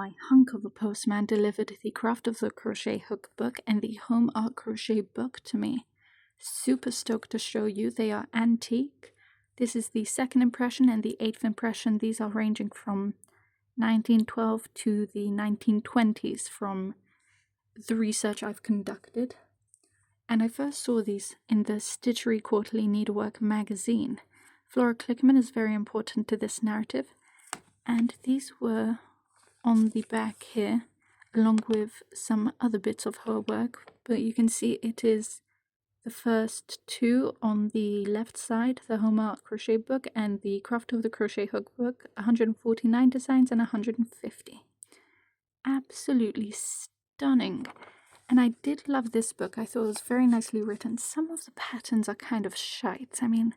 My hunk of a postman delivered the Craft of the Crochet hook book and the Home Art Crochet book to me. Super stoked to show you. They are antique. This is the second impression and the 8th impression. These are ranging from 1912 to the 1920s from the research I've conducted. And I first saw these in the Stitchery Quarterly Needlework magazine. Flora Klickman is very important to this narrative, and these were on the back here, along with some other bits of her work, but you can see it is the first two on the left side, the Home Art Crochet book and the Craft of the Crochet hook book, 149 designs and 150. Absolutely stunning. And I did love this book. I thought it was very nicely written. Some of the patterns are kind of shite. I mean,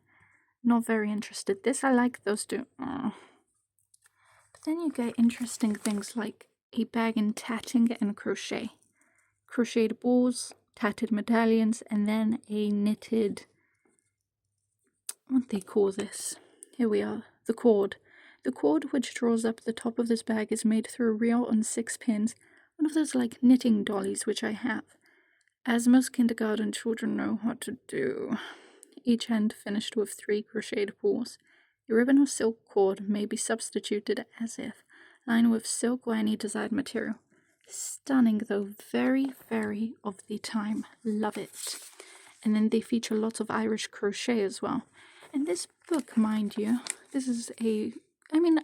not very interested. This, I like those two. But then you get interesting things like a bag in tatting and crochet. Crocheted balls, tatted medallions, and then a knitted, what do they call this? Here we are, the cord. The cord which draws up the top of this bag is made through a reel on 6 pins, one of those like knitting dollies which I have, as most kindergarten children know how to do. Each end finished with 3 crocheted balls. A ribbon or silk cord may be substituted as if, lined with silk or any desired material. Stunning though, very, very of the time. Love it. And then they feature lots of Irish crochet as well. And this book, mind you, this is I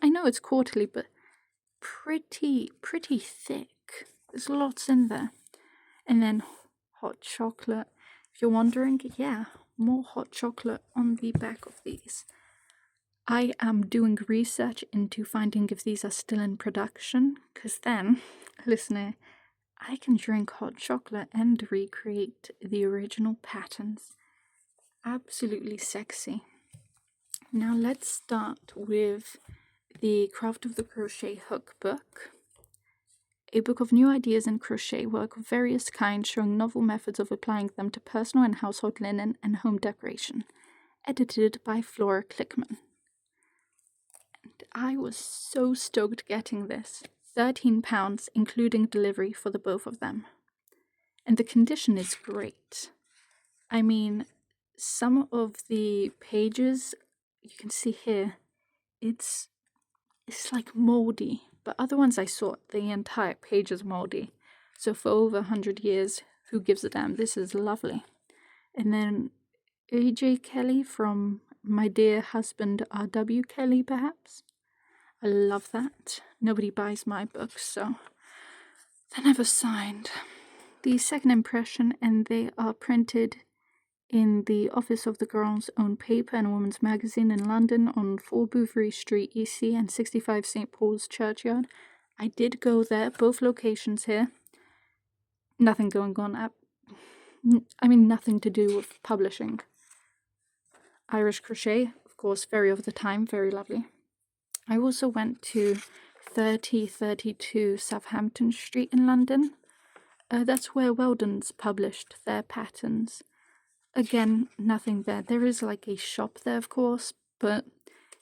know it's quarterly, but pretty thick. There's lots in there. And then hot chocolate. If you're wondering, yeah, more hot chocolate on the back of these. I am doing research into finding if these are still in production, because then, listener, I can drink hot chocolate and recreate the original patterns. Absolutely sexy. Now let's start with the Craft of the Crochet hook book. A book of new ideas in crochet work of various kinds, showing novel methods of applying them to personal and household linen and home decoration. Edited by Flora Klickman. And I was so stoked getting this. £13, including delivery for the both of them. And the condition is great. I mean, some of the pages, you can see here, it's like moldy. But other ones I saw, the entire page is moldy. So for over 100 years, who gives a damn? This is lovely. And then A.J. Kelly from My Dear Husband R.W. Kelly, perhaps? I love that. Nobody buys my books, so they're never signed. The second impression, and they are printed in the office of the Girl's Own Paper and Woman's Magazine in London on 4 Bouverie Street, EC, and 65 St. Paul's Churchyard. I did go there, both locations here. Nothing going on. Nothing to do with publishing. Irish crochet, of course, very of the time, very lovely. I also went to 3032 Southampton Street in London. That's where Weldon's published their patterns. Again, nothing there. There is like a shop there, of course, but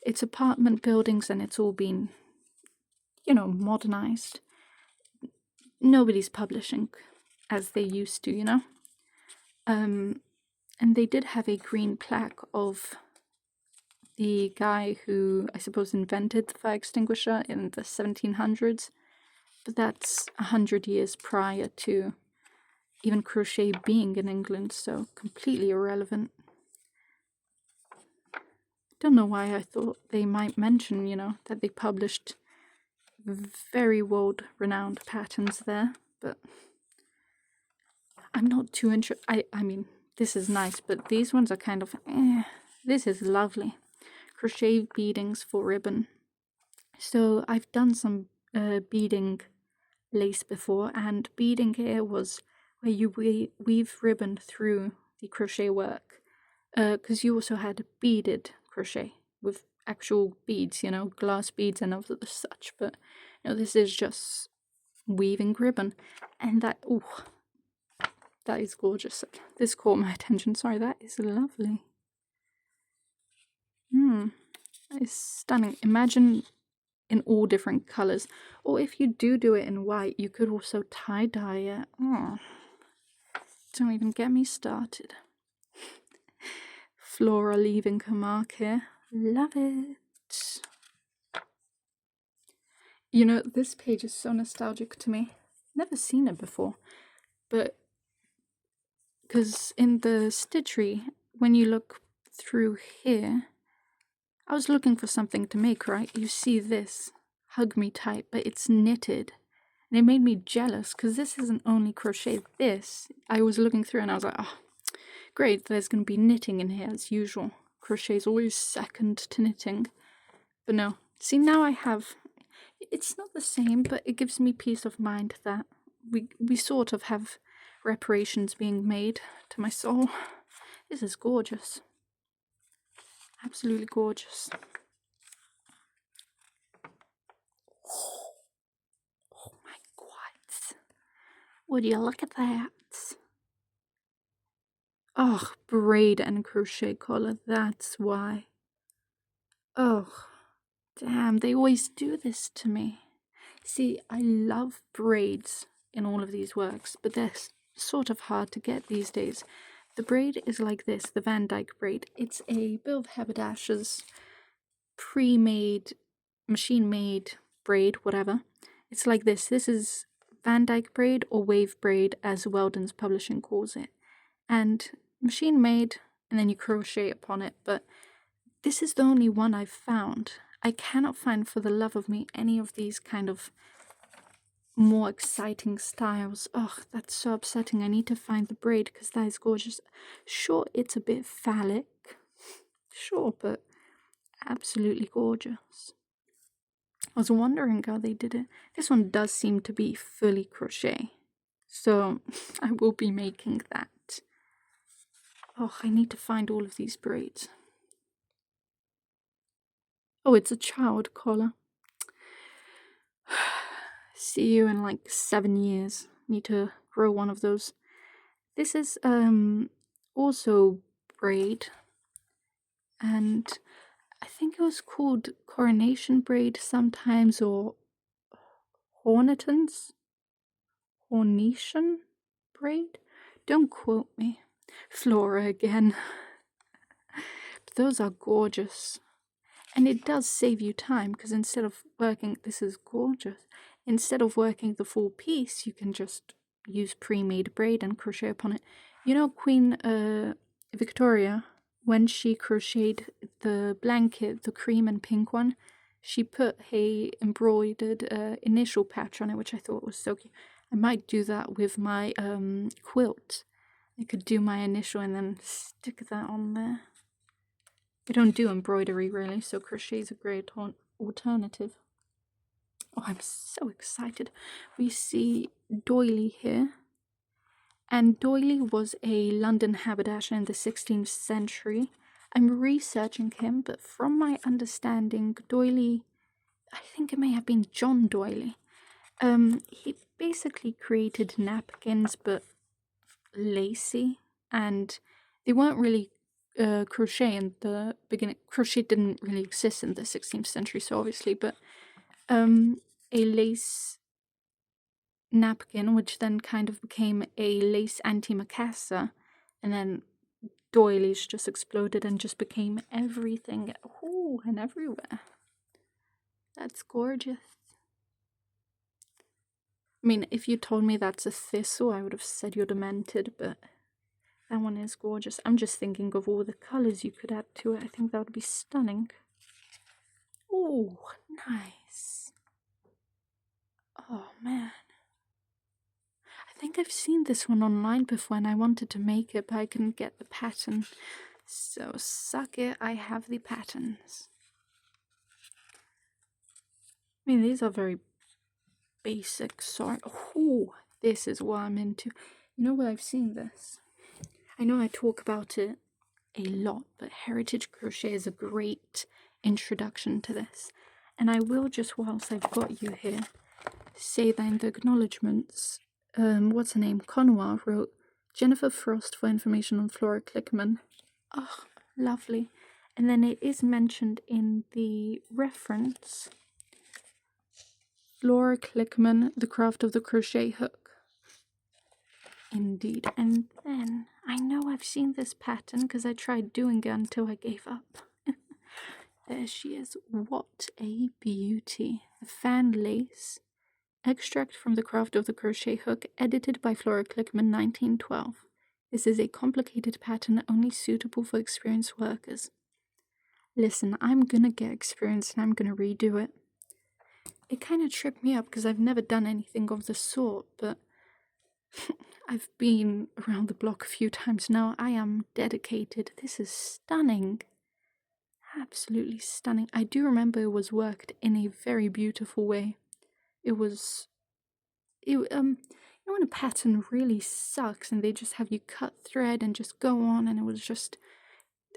it's apartment buildings and it's all been, modernized. Nobody's publishing as they used to, And they did have a green plaque of the guy who, I suppose, invented the fire extinguisher in the 1700s, but that's 100 years prior to even crochet being in England, so completely irrelevant. Don't know why I thought they might mention, that they published very world-renowned patterns there, but I'm not too interested. I mean, this is nice, but these ones are kind of, This is lovely. Crochet beadings for ribbon. So I've done some beading lace before, and beading here was where you weave ribbon through the crochet work, because you also had beaded crochet with actual beads, glass beads and other such, but this is just weaving ribbon, and that is gorgeous. This caught my attention. Sorry, that is lovely. That is stunning. Imagine in all different colors. Or if you do it in white, you could also tie-dye it. Oh, don't even get me started. Flora leaving her mark here. Love it. You know, this page is so nostalgic to me. Never seen it before. But because in the stitchery, when you look through here, I was looking for something to make, right? You see this, hug me tight, but it's knitted. And it made me jealous because this isn't only crochet. This, I was looking through and I was like, oh, great, there's going to be knitting in here as usual. Crochet is always second to knitting. But no, see, now I have, it's not the same, but it gives me peace of mind that we sort of have reparations being made to my soul. This is gorgeous. Absolutely gorgeous. Oh my god. Would you look at that? Oh, braid and crochet collar, that's why. Oh, damn, they always do this to me. See, I love braids in all of these works, but they're sort of hard to get these days. The braid is like this, the Van Dyke braid. It's a Bill of Haberdasher's pre-made, machine-made braid, whatever. It's like this. This is Van Dyke braid or wave braid, as Weldon's Publishing calls it. And machine-made, and then you crochet upon it, but this is the only one I've found. I cannot find for the love of me any of these kind of more exciting styles. Ugh, that's so upsetting. I need to find the braid because that is gorgeous. Sure, it's a bit phallic. Sure, but absolutely gorgeous. I was wondering how they did it. This one does seem to be fully crochet, so I will be making that. Oh, I need to find all of these braids. Oh, it's a child collar. See you in like 7 years. Need to grow one of those. This is also braid, and I think it was called coronation braid sometimes, or Hornation braid. Don't quote me. Flora again. But those are gorgeous. And it does save you time, because instead of working, this is gorgeous, instead of working the full piece, you can just use pre-made braid and crochet upon it. You know, Queen Victoria, when she crocheted the blanket, the cream and pink one, she put a embroidered initial patch on it, which I thought was so cute. I might do that with my quilt. I could do my initial and then stick that on there. I don't do embroidery really, so crochet is a great alternative. Oh, I'm so excited. We see Doily here. And Doily was a London haberdasher in the 16th century. I'm researching him, but from my understanding, Doily, I think it may have been John Doily. He basically created napkins, but lacy, and they weren't really crochet in the beginning. Crochet didn't really exist in the 16th century, so obviously, but a lace napkin, which then kind of became a lace antimacassar, and then doilies just exploded and just became everything. Ooh, and everywhere. That's gorgeous. I mean, if you told me that's a thistle, I would have said you're demented, but that one is gorgeous. I'm just thinking of all the colors you could add to it. I think that would be stunning. Oh, nice. Oh, man. I think I've seen this one online before and I wanted to make it, but I couldn't get the pattern. So, suck it, I have the patterns. I mean, these are very basic, sorry. Oh, this is what I'm into. You know where I've seen this? I know I talk about it a lot, but Heritage Crochet is a great introduction to this. And I will just, whilst I've got you here, say that in the acknowledgements, what's her name? Conwa wrote, Jennifer Frost for information on Flora Klickman. Oh, lovely. And then it is mentioned in the reference Flora Klickman, The Craft of the Crochet Hook. Indeed. And then, I know I've seen this pattern because I tried doing it until I gave up. There she is. What a beauty. The fan lace. Extract from The Craft of the Crochet Hook, edited by Flora Klickman, 1912. This is a complicated pattern only suitable for experienced workers. Listen, I'm gonna get experience and I'm gonna redo it. It kind of tripped me up because I've never done anything of the sort, but I've been around the block a few times now. I am dedicated. This is stunning. Absolutely stunning. I do remember it was worked in a very beautiful way. You know when a pattern really sucks and they just have you cut thread and just go on, and it was just,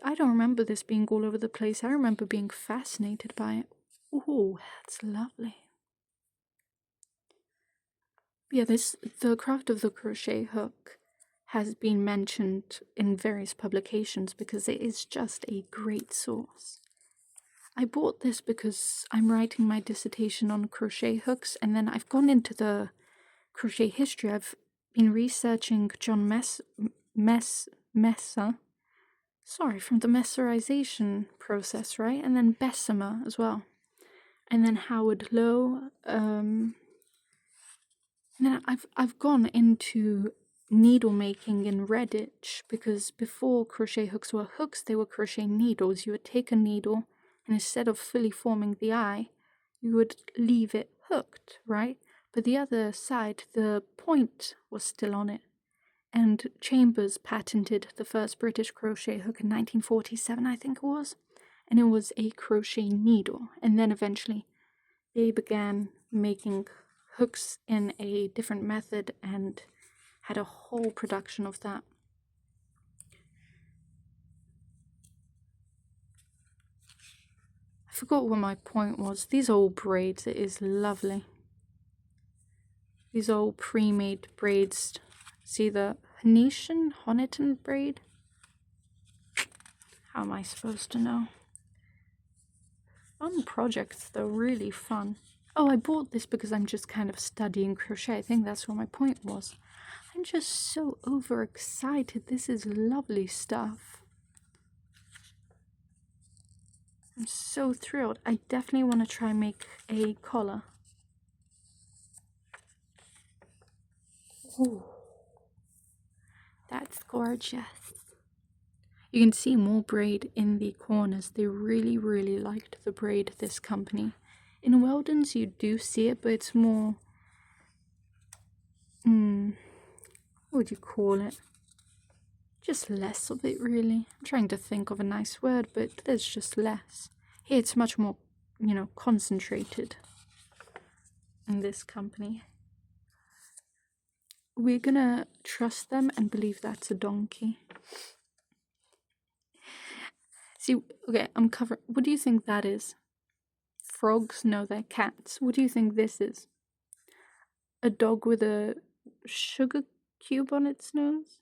I don't remember this being all over the place. I remember being fascinated by it. Ooh, that's lovely. Yeah, the Craft of the Crochet Hook has been mentioned in various publications because it is just a great source. I bought this because I'm writing my dissertation on crochet hooks, and then I've gone into the crochet history. I've been researching John Messer. Sorry, from the messerization process, right? And then Bessemer as well. And then Howard Lowe. And then I've gone into needle making in Redditch, because before crochet hooks were hooks, they were crochet needles. You would take a needle, and instead of fully forming the eye, you would leave it hooked, right? But the other side, the point was still on it. And Chambers patented the first British crochet hook in 1947, I think it was. And it was a crochet needle. And then eventually they began making hooks in a different method and had a whole production of that. I forgot what my point was. These are all braids. It is lovely. These are all pre-made braids. See the Honiton braid? How am I supposed to know? Fun projects, though, really fun. Oh, I bought this because I'm just kind of studying crochet. I think that's what my point was. I'm just so overexcited. This is lovely stuff. I'm so thrilled. I definitely want to try and make a collar. Ooh. That's gorgeous. You can see more braid in the corners. They really, really liked the braid, this company. In Weldon's you do see it, but it's more, what would you call it? Just less of it, really. I'm trying to think of a nice word, but there's just less. Here it's much more, concentrated in this company. We're gonna trust them and believe that's a donkey. See, okay, I'm covering. What do you think that is? Frogs? No, they're cats. What do you think this is? A dog with a sugar cube on its nose?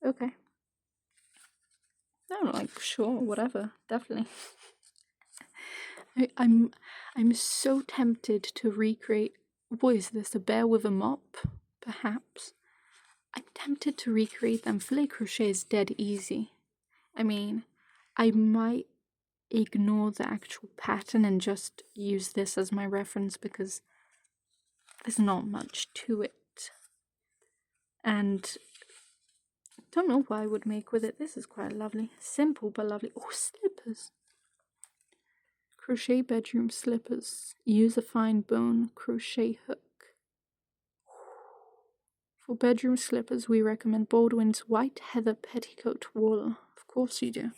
Okay. No, like, sure, whatever, definitely. I'm so tempted to recreate. What is this? A bear with a mop? Perhaps. I'm tempted to recreate them. Filet crochet is dead easy. I mean, I might ignore the actual pattern and just use this as my reference because there's not much to it. And I don't know what I would make with it. This is quite lovely. Simple but lovely. Oh, slippers. Crochet bedroom slippers. Use a fine bone crochet hook. For bedroom slippers, we recommend Baldwin's White Heather Petticoat Wool. Of course you do.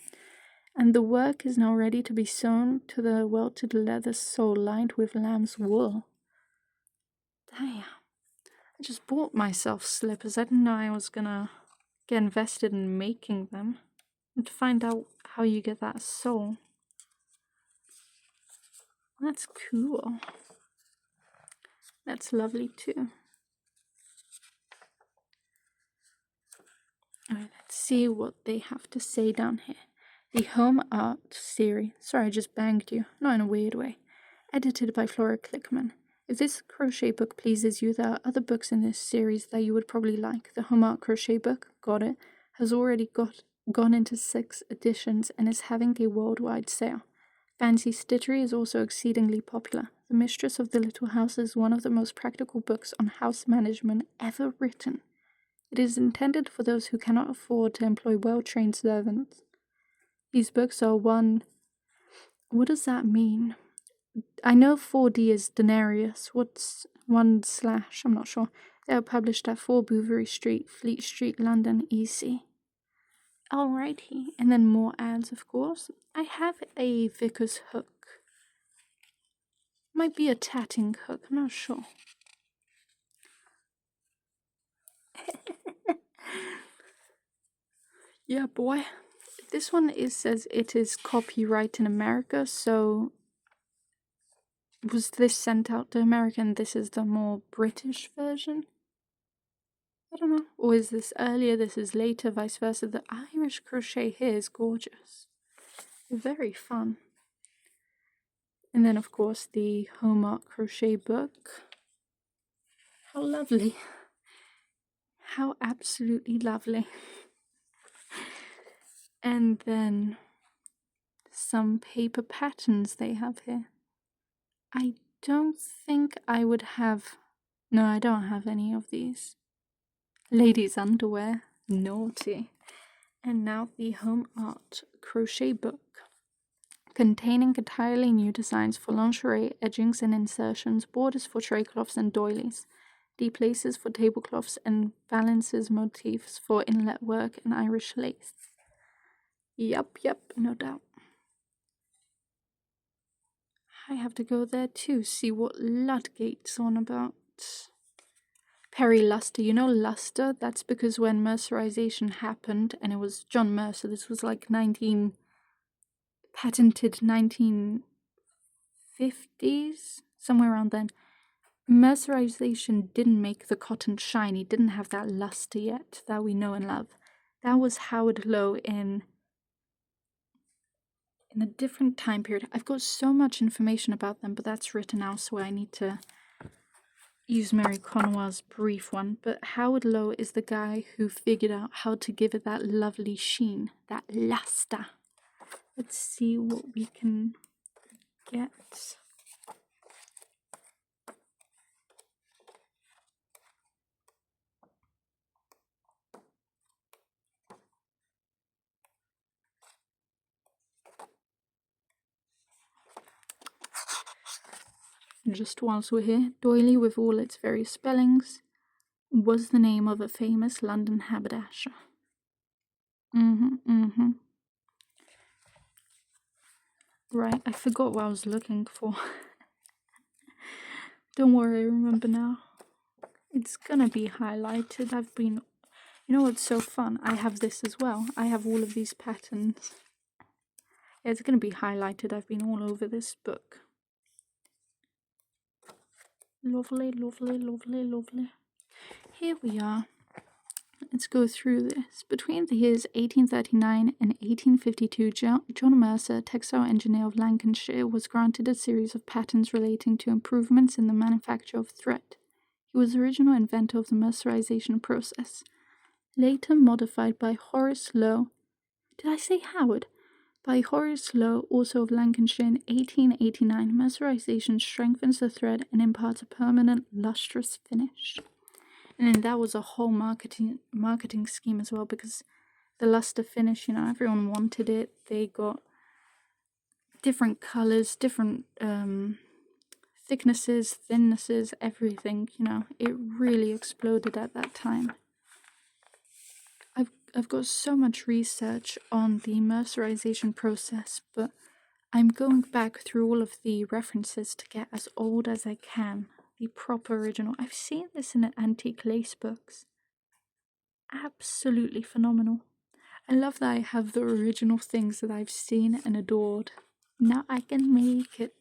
And the work is now ready to be sewn to the welted leather sole lined with lamb's wool. Damn. I just bought myself slippers. I didn't know I was gonna get invested in making them. And to find out how you get that sole. That's cool. That's lovely too. Alright, let's see what they have to say down here. The Home Art Series. Sorry, I just banged you. Not in a weird way. Edited by Flora Klickman. If this crochet book pleases you, there are other books in this series that you would probably like. The Home Art Crochet book, got it, has already gone into 6 editions and is having a worldwide sale. Fancy Stitchery is also exceedingly popular. The Mistress of the Little House is one of the most practical books on house management ever written. It is intended for those who cannot afford to employ well-trained servants. These books are one... What does that mean? I know 4D is denarius. What's 1/? I'm not sure. They are published at 4 Bouverie Street, Fleet Street, London, EC. Alrighty, and then more ads, of course. I have a Vickers hook. Might be a tatting hook, I'm not sure. Yeah, boy. This one says it is copyright in America, so was this sent out to America and this is the more British version? I don't know. Or is this earlier, this is later, vice versa? The Irish crochet here is gorgeous. Very fun. And then, of course, the Home Art Crochet book. How lovely. How absolutely lovely. And then some paper patterns they have here. I don't think I would have... No, I don't have any of these. Ladies' underwear. Naughty. And now the Home Art Crochet book, containing entirely new designs for lingerie, edgings and insertions, borders for tray cloths and doilies, deep laces for tablecloths, and balances motifs for inlet work and Irish lace. Yup, no doubt. I have to go there too, see what Ludgate's on about. Perry Luster, you know Luster? That's because when Mercerization happened, and it was John Mercer, this was like patented 1950s, somewhere around then. Mercerization didn't make the cotton shiny, didn't have that luster yet that we know and love. That was Howard Lowe in a different time period. I've got so much information about them, but that's written elsewhere. I need to use Mary Connoir's brief one. But Howard Lowe is the guy who figured out how to give it that lovely sheen, that luster. Let's see what we can get. Just whilst we're here, doily, with all its various spellings, was the name of a famous London haberdasher. Right, I forgot what I was looking for. Don't worry, I remember now. It's gonna be highlighted. You know what's so fun? I have this as well. I have all of these patterns. Yeah, it's gonna be highlighted. I've been all over this book. Lovely. Here we are. Let's go through this. Between the years 1839 and 1852, John Mercer, textile engineer of Lancashire, was granted a series of patents relating to improvements in the manufacture of thread. He was the original inventor of the mercerization process. Later modified by Horace Lowe. Did I say Howard? By Horace Lowe, also of Lancashire, in 1889, mercerization strengthens the thread and imparts a permanent, lustrous finish. And then that was a whole marketing scheme as well, because the luster finish, everyone wanted it. They got different colors, different thicknesses, thinnesses, everything, It really exploded at that time. I've got so much research on the mercerization process, but I'm going back through all of the references to get as old as I can. The proper original. I've seen this in antique lace books. Absolutely phenomenal. I love that I have the original things that I've seen and adored. Now I can make it.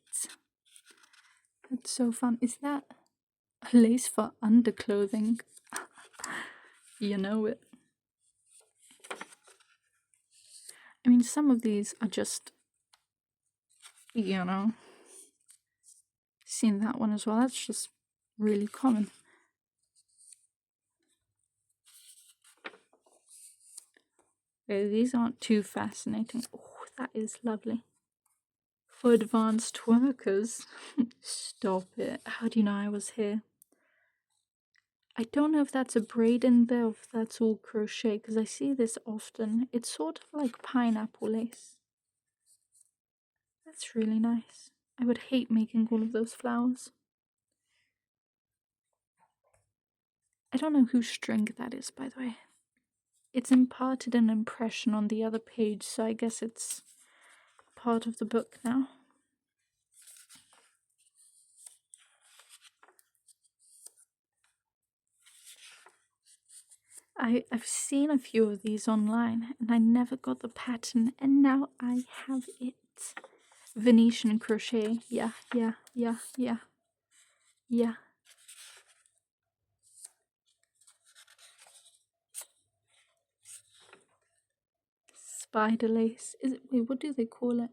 That's so fun. Is that a lace for underclothing? You know it. I mean, some of these are just, seen that one as well. That's just really common. Okay, these aren't too fascinating. Oh, that is lovely. For advanced workers. Stop it. How do you know I was here? I don't know if that's a braid in there or if that's all crochet, because I see this often. It's sort of like pineapple lace. That's really nice. I would hate making all of those flowers. I don't know whose string that is, by the way. It's imparted an impression on the other page, so I guess it's part of the book now. I've seen a few of these online, and I never got the pattern, and now I have it. Venetian crochet. Yeah. Spider lace. Is it, wait, what do they call it?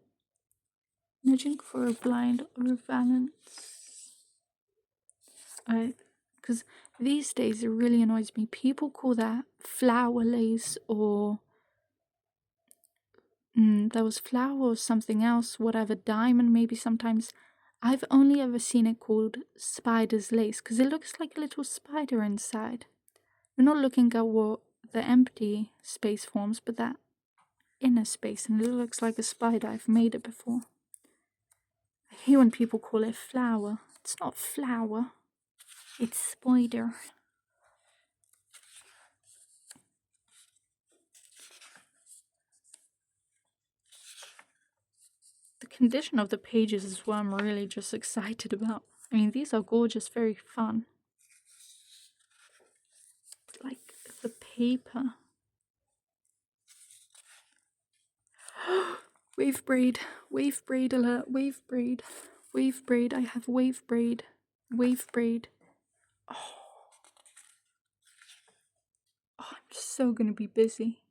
Nudging for a blind or a valance. Because these days it really annoys me. People call that flower lace or there was flower or something else, whatever, diamond maybe sometimes. I've only ever seen it called spider's lace because it looks like a little spider inside. We're not looking at what the empty space forms, but that inner space, and it looks like a spider. I've made it before. I hate when people call it flower. It's not flower, it's spider. The condition of the pages is what I'm really just excited about. I mean, these are gorgeous, very fun. Like the paper. Wave braid alert, wave braid, I have wave braid. Oh, I'm so gonna be busy.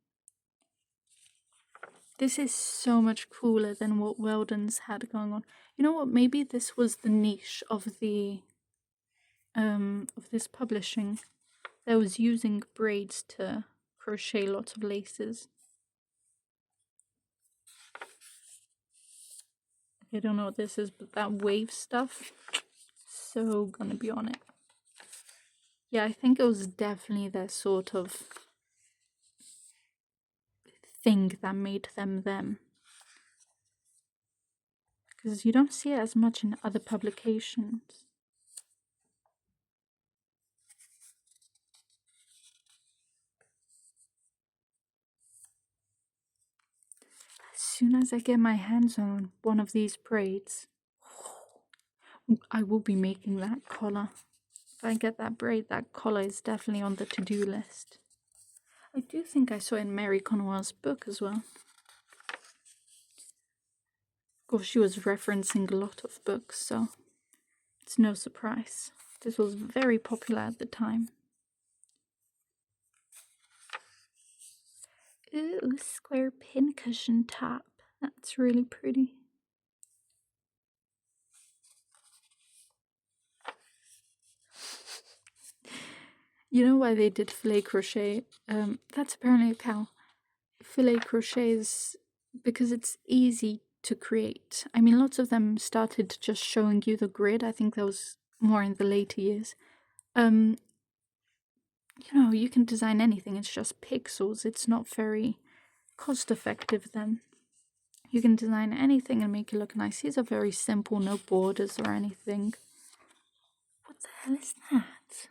This is so much cooler than what Weldon's had going on. You know what, maybe this was the niche of the of this publishing that was using braids to crochet lots of laces. I don't know what this is, but that wave stuff, so gonna be on it. Yeah, I think it was definitely their sort of thing that made them them. Because you don't see it as much in other publications. As soon as I get my hands on one of these braids, I will be making that collar. If I get that braid, that collar is definitely on the to-do list. I do think I saw it in Mary Conwell's book as well. Of course, she was referencing a lot of books, so it's no surprise. This was very popular at the time. Ooh, square pincushion top. That's really pretty. You know why they did filet crochet? That's apparently a cow. Filet crochet is because it's easy to create. I mean, lots of them started just showing you the grid. I think that was more in the later years. You know, you can design anything. It's just pixels. It's not very cost effective then. You can design anything and make it look nice. These are very simple, no borders or anything. What the hell is that?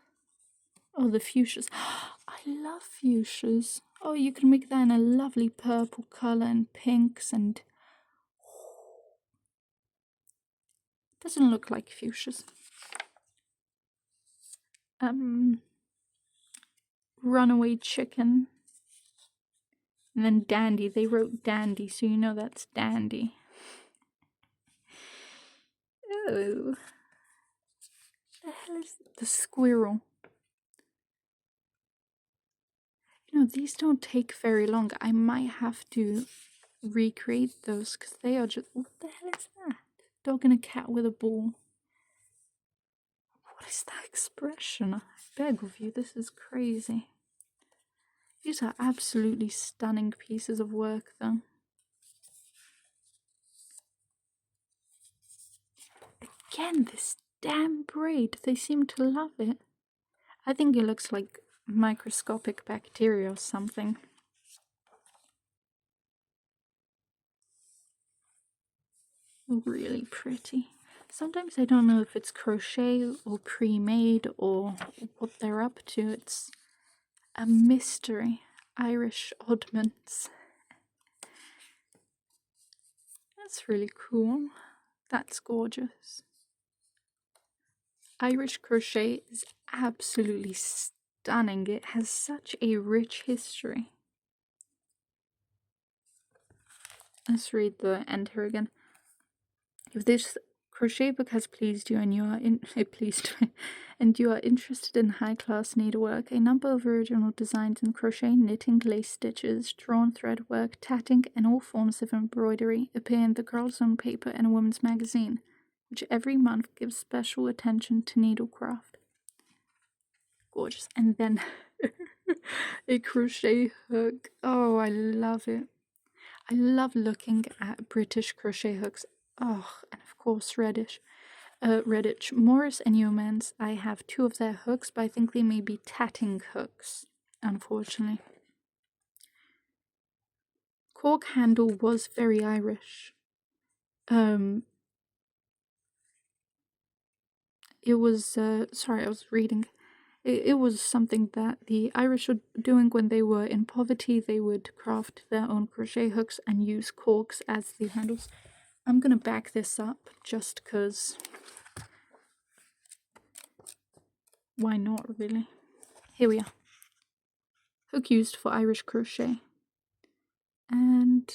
Oh, the fuchsias. I love fuchsias. Oh, you can make that in a lovely purple color and pinks and... Doesn't look like fuchsias. Runaway chicken. And then dandy. They wrote dandy, so you know that's dandy. Oh. The hell is the squirrel? You know, these don't take very long. I might have to recreate those because they are just... What the hell is that? Dog and a cat with a ball. is that expression? I beg of you, this is crazy. These are absolutely stunning pieces of work, though. Again, this damn braid. They seem to love it. I think it looks like microscopic bacteria or something. Really pretty. Sometimes I don't know if it's crochet or pre-made or what they're up to. It's a mystery. Irish oddments. That's really cool. That's gorgeous. Irish crochet is absolutely stunning. It has such a rich history. Let's read the end here again. If this crochet book has pleased you and you are and you are interested in high-class needlework, a number of original designs in crochet, knitting, lace stitches, drawn thread work, tatting, and all forms of embroidery appear in the Girl's Own paper and a women's magazine, which every month gives special attention to needlecraft. Gorgeous. And then a crochet hook. Oh, I love it. I love looking at British crochet hooks. Oh, and of course Redditch. Morris and Yeomans. I have 2 of their hooks, but I think they may be tatting hooks, unfortunately. Cork handle was very Irish. It was, sorry, I was reading. It was something that the Irish were doing when they were in poverty. They would craft their own crochet hooks and use corks as the handles. I'm gonna back this up just because. Why not, really? Here we are. Hook used for Irish crochet. And.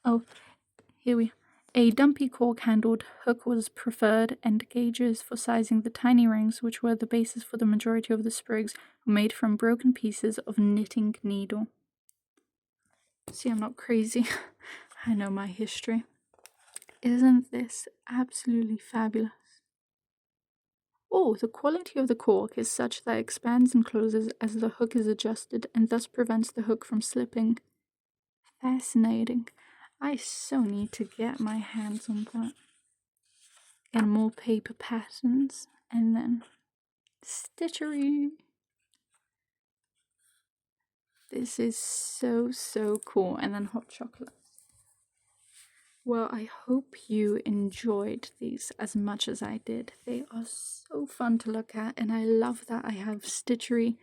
Oh, here we are. A dumpy cork-handled hook was preferred, and gauges for sizing the tiny rings, which were the basis for the majority of the sprigs, were made from broken pieces of knitting needle. See, I'm not crazy. I know my history. Isn't this absolutely fabulous? Oh, the quality of the cork is such that it expands and closes as the hook is adjusted and thus prevents the hook from slipping. Fascinating. I so need to get my hands on that. And more paper patterns, and then stitchery. This is so cool. And then hot chocolate. Well, I hope you enjoyed these as much as I did. They are so fun to look at, and I love that I have stitchery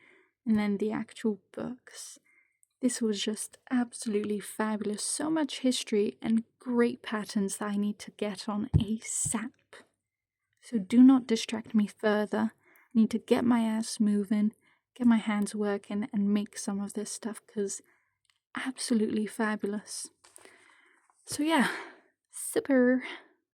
and then the actual books. This was just absolutely fabulous. So much history and great patterns that I need to get on ASAP. So do not distract me further. I need to get my ass moving, get my hands working, and make some of this stuff because absolutely fabulous. So yeah, super.